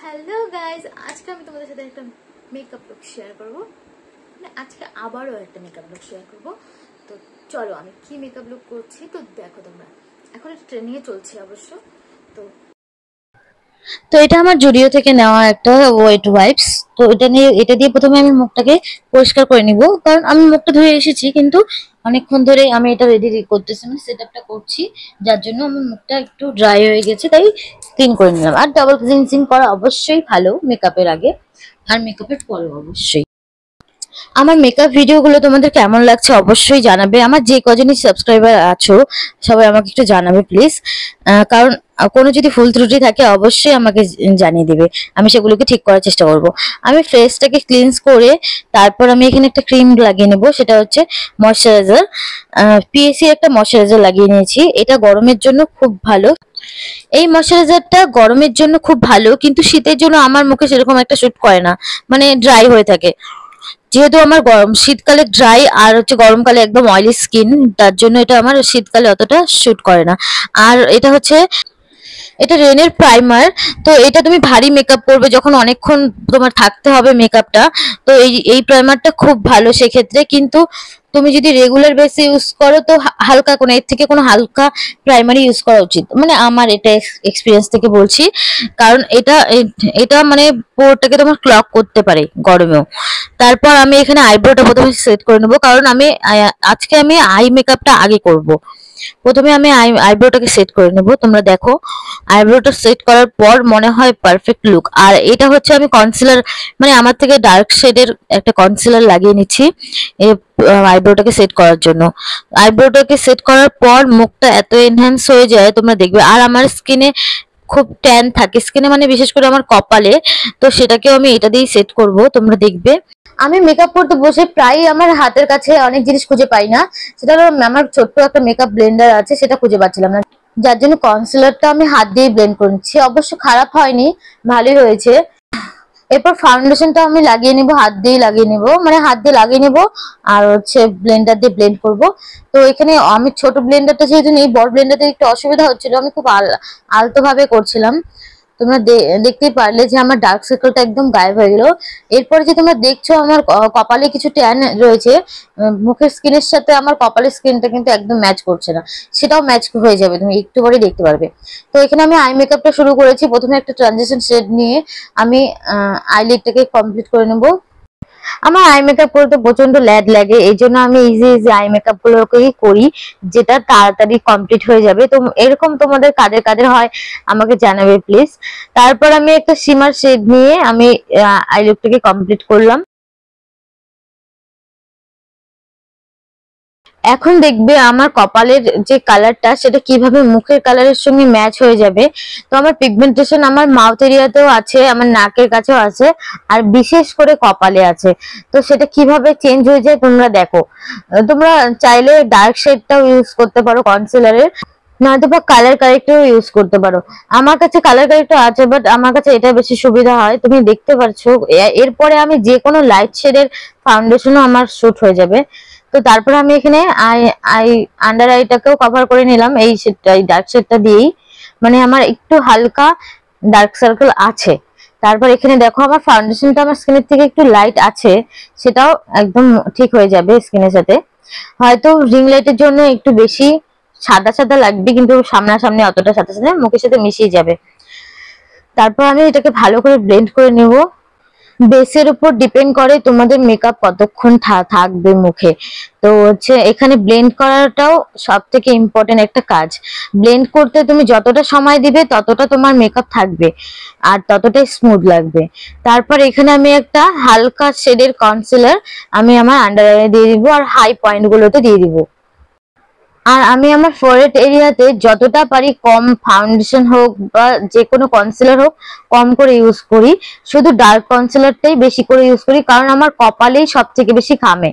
Hello guys, আজকে আমি তোমাদের সাথে একটা মেকআপ লুক শেয়ার করবো। মানে আজকে আবারও একটা মেকআপ লুক শেয়ার করবো। তো চলো আমি কি মেকআপ লুক করছি তো দেখো তোমরা। এখন ট্রেনিংয়ে চলছে অবশ্য। তো তো এটা আমার জুডিও থেকে নেওয়া একটা ওয়েট ওয়াইপস। তো এটা দিয়ে প্রথমে আমি মুখটাকে পরিষ্কার করে নিব, কারণ আমি মুখটা ধুয়ে এসেছি কিন্তু অনেকক্ষণ ধরে আমি এটা রেডি করতেছি, মানে সেটআপটা করছি, যার জন্য আমার মুখটা একটু ড্রাই হয়ে গেছে, তাই ক্লিন করে নিলাম। আর ডাবল ক্লিনজিং করা অবশ্যই ভালো মেকআপের আগে আর মেকআপের পরে অবশ্যই। আমার মেকআপ ভিডিওগুলো তোমাদের কেমন লাগছে অবশ্যই জানাবে। আমার যে কজনই সাবস্ক্রাইবার আছো সবাই আমাকে একটু জানাবে প্লিজ, কারণ কোনো যদি ভুল ত্রুটি থাকে অবশ্যই আমাকে জানিয়ে দিবে, আমি সেগুলোকে ঠিক করার চেষ্টা করব। আমি ফেসটাকে ক্লিনস করে তারপর আমি এখানে একটা ক্রিম লাগিয়ে নেব, সেটা হচ্ছে ময়শ্চারাইজার। পিএসি একটা ময়শ্চারাইজার লাগিয়ে নিয়েছি, এটা গরমের জন্য খুব ভালো। এই ময়শ্চারাইজারটা গরমের জন্য খুব ভালো, কিন্তু শীতের জন্য আমার মুখে সেরকম একটা স্যুট করে না, মানে ড্রাই হয়ে থাকে। যেহেতু আমার শীতকালে ড্রাই আর গরমকালে একদম অয়েলি স্কিন, তার জন্য এটা আমার শীতকালে অতটা শুট করে না। আর এটা রেনের প্রাইমার। তো এটা তুমি ভারী মেকআপ করবে যখন অনেকক্ষণ তোমার থাকতে হবে মেকআপটা, তো এই প্রাইমারটা খুব ভালো সেক্ষেত্রে। কিন্তু তুমি যদি রেগুলার বেসে ইউজ করো তো হালকা কোনো এর থেকে কোনো হালকা প্রাইমারি ইউজ করা উচিত, মানে আমার এটা এক্সপিরিয়েন্স থেকে বলছি। কারণ এটা মানে পোরটাকে তোমার ক্লগ করতে পারে গরমেও। তারপর আমি এখানে আইব্রোটা প্রথমে সেট করে নেবো, কারণ আজকে আমি আই মেকআপটা আগে করব। প্রথমে আমি আইব্রোটাকে সেট করে নেব। তোমরা দেখো আইব্রোটা সেট করার পর মনে হয় পারফেক্ট লুক। আর এটা হচ্ছে আমি কনসিলার, মানে আমার থেকে ডার্ক শেডের একটা কনসিলার লাগিয়ে নিচ্ছি আইব্রোটাকে সেট করার জন্য। আইব্রোটাকে সেট করার পর মুখটা এত এনহ্যান্স হয়ে যায় তোমরা দেখবে। আর আমার স্কিনে খুব ট্যান থাকে স্কিনে, মানে বিশেষ করে আমার কপালে, তো সেটাকেও আমি এটা দিয়েই সেট করব, তোমরা দেখবে। আমি মেকআপ করতে বসে প্রায় আমার হাতের কাছে অনেক জিনিস খুঁজে পাই না, সেটা হলো আমার ছোট্ট একটা মেকআপ ব্লেন্ডার আছে, সেটা খুঁজে পাচ্ছিলাম না, যার জন্য কনসিলারটা আমি হাত দিয়ে ব্লেন্ড করে নিচ্ছি। অবশ্য খারাপ হয়নি, ভালোই হয়েছে। এরপর ফাউন্ডেশনটা আমি লাগিয়ে নিব, হাত দিয়ে লাগিয়ে নিব, মানে হাত দিয়ে লাগিয়ে নিব আর ব্লেন্ডার দিয়ে ব্লেন্ড করব। তো এখানে আমি ছোট ব্লেন্ডারটা যেহেতু নেই, বড় ব্লেন্ডারতে একটু অসুবিধা হচ্ছিল, আমি খুব আলতো ভাবে করছিলাম। তোমরা দেখতেই পারলে যে আমার ডার্ক সার্কেলটা একদম গায়েব হয়ে গেল। এরপরে যে তোমরা দেখছো আমার কপালে কিছু ট্যান রয়েছে, মুখের স্কিনের সাথে আমার কপালের স্কিনটা কিন্তু একদম ম্যাচ করছে না, সেটাও ম্যাচ হয়ে যাবে, তুমি একটু পরে দেখতে পারবে। তো এখানে আমি আই মেকআপটা শুরু করেছি। প্রথমে একটা ট্রানজিশন শেড নিয়ে আমি আইলিডটাকে কমপ্লিট করে নেব। আমার আই মেকআপ করতে প্রচন্ড ল্যাড লাগে, এই জন্য আমি ইজি ইজি আই মেকআপ গুলোকেই করি, যেটা তাড়াতাড়ি কমপ্লিট হয়ে যাবে। তো এরকম তোমাদের কাদের কাদের হয় আমাকে জানাবে প্লিজ। তারপর আমি একটা শিমার শেড নিয়ে আমি আই লুকটাকে কমপ্লিট করলাম। এখন দেখবে আমার কপালের যে কালারটা সেটা কিভাবে মুখের কালারের সঙ্গে ম্যাচ হয়ে যাবে। তো আমার পিগমেন্টেশন আমার মাউথ এরিয়াতেও আছে, আমার নাকের কাছেও আছে, আর বিশেষ করে কপালে আছে। তো সেটা কিভাবে চেঞ্জ হয়ে যায় তোমরা দেখো। তোমরা চাইলে ডার্ক শেডটাও ইউজ করতে পারো কনসিলারের, নয়তো বা কালার কারেক্টরও ইউজ করতে পারো। আমার কাছে কালার কারেক্টর আছে, বাট আমার কাছে এটা বেশি সুবিধা হয়, তুমি দেখতে পাচ্ছো। এরপরে আমি যে কোনো লাইট শেডের ফাউন্ডেশনও আমার শুট হয়ে যাবে। তো তারপর আমি এখানে আই আই আন্ডার আইটাকেও কভার করে নিলাম এই শেডটা, এই ডার্ক শেডটা দিয়েই, মানে আমার একটু হালকা ডার্ক সার্কেল আছে। তারপর এখানে দেখো আমার ফাউন্ডেশনটা আমার স্কিনের থেকে একটু লাইট আছে, সেটাও একদম ঠিক হয়ে যাবে স্কিনের সাথে। হয়তো রিং লাইটের জন্য একটু বেশি সাদা সাদা লাগবে, কিন্তু সামনাসামনি অতটা সাদা সাদা মুখের সাথে মিশিয়ে যাবে। তারপর আমি এটাকে ভালো করে ব্লেন্ড করে নেব। বেসের উপর ডিপেন্ড করে তোমাদের মেকআপ কতক্ষণ থাকবে মুখে। তো এখানে ব্লেন্ড করাটাও সব থেকে ইম্পর্টেন্ট একটা কাজ। ব্লেন্ড করতে তুমি যতটা সময় দিবে ততটা তোমার মেকআপ থাকবে আর ততটাই স্মুথ লাগবে। তারপর এখানে আমি একটা হালকা শেডের কনসিলার আমি আমার আন্ডার আইয়ে দিয়ে দিব, আর হাই পয়েন্ট গুলোতে দিয়ে দিব। আর আমি আমার ফোরহেড এরিয়াতে যতটা পারি কম ফাউন্ডেশন হোক বা যে কোনো কনসিলার হোক কম করে ইউজ করি, শুধু ডার্ক কনসিলারটাই বেশি করে ইউজ করি, কারণ আমার কপালেই সব থেকে বেশি ঘামে।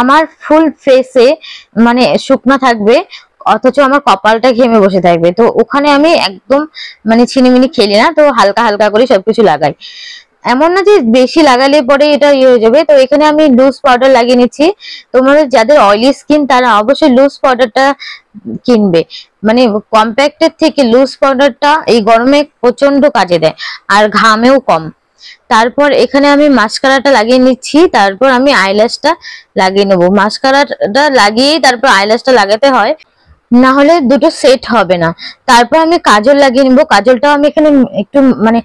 আমার ফুল ফেসে মানে শুকনা থাকবে, অথচ আমার কপালটা ঘেমে বসে থাকবে, তো ওখানে আমি একদম মানে ছিনিমিনি খেলি না, তো হালকা হালকা করে সবকিছু লাগাই। এমন না যে বেশি লাগালে পরে এটা ইয়ে হয়ে যাবে। তো এখানে আমি লুজ পাউডার লাগিয়ে নিচ্ছি। তোমাদের যাদের অয়েলি স্কিন তারা অবশ্যই লুজ পাউডারটা কিনবে, মানে কম্প্যাক্টের থেকে লুজ পাউডারটা এই গরমে প্রচন্ড কাজে দেয় আর ঘামেও কম। তারপর এখানে আমি মাস্কারাটা লাগিয়ে নিচ্ছি, তারপর আমি আইল্যাশটা লাগিয়ে নেবো। মাস্কারাটা লাগিয়েই তারপর আইল্যাশটা লাগাতে হয়, না হলে দুটো সেট হবে না। তারপর আমি কাজল লাগিয়ে নিবো। কাজলটাও আমি এখানে একটু মানে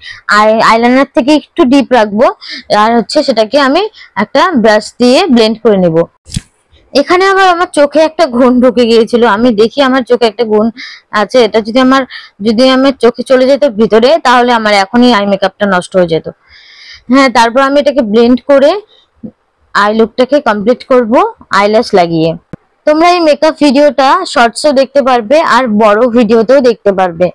আইলাইনার থেকে একটু ডিপ রাখবো, আর হচ্ছে সেটাকে আমি একটা ব্রাশ দিয়ে ব্লেন্ড করে নেব। এখানে আবার আমার চোখে একটা ঘুণ ঢুকে গিয়েছিল, আমি দেখি আমার চোখে একটা ঘুণ আছে, এটা যদি আমার চোখে চলে যেত ভিতরে তাহলে আমার এখনই আই মেকআপটা নষ্ট হয়ে যেত। হ্যাঁ, তারপর আমি এটাকে ব্লেন্ড করে আই লুকটাকে কমপ্লিট করব আইল্যাশ লাগিয়ে। তোমরা এই মেকআপ ভিডিওটা শর্টসও দেখতে পারবে আর বড় ভিডিওতেও দেখতে পারবে।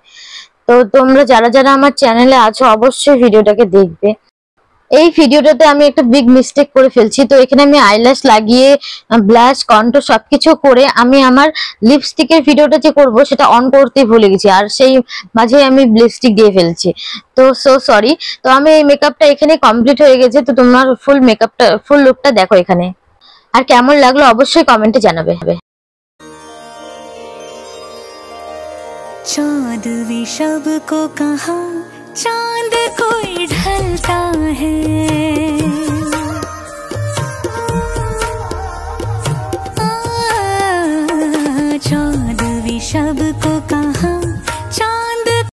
তো তোমরা যারা যারা আমার চ্যানেলে আছো অবশ্যই ভিডিওটাকে দেখবে। এই ভিডিওটাতে আমি একটা বিগ মিস্টেক করে ফেলছি। তো এখানে আমি আইল্যাশ লাগিয়ে ব্লাশ কন্ট্রোল সবকিছু করে আমি আমার লিপস্টিকের ভিডিওটা যে করব সেটা অন করতে ভুলে গেছি, আর সেই মাঝে আমি লিপস্টিক দিয়ে ফেলছি। তো সো সরি। তো আমি এই মেকআপটা এখানে কমপ্লিট হয়ে গেছে। তো তোমার ফুল লুকটা দেখো এখানে, আর কেমন লাগলো অবশ্যই কমেন্টে জানাবে। चांद भी सबको कहा चांद कोई ढलता है।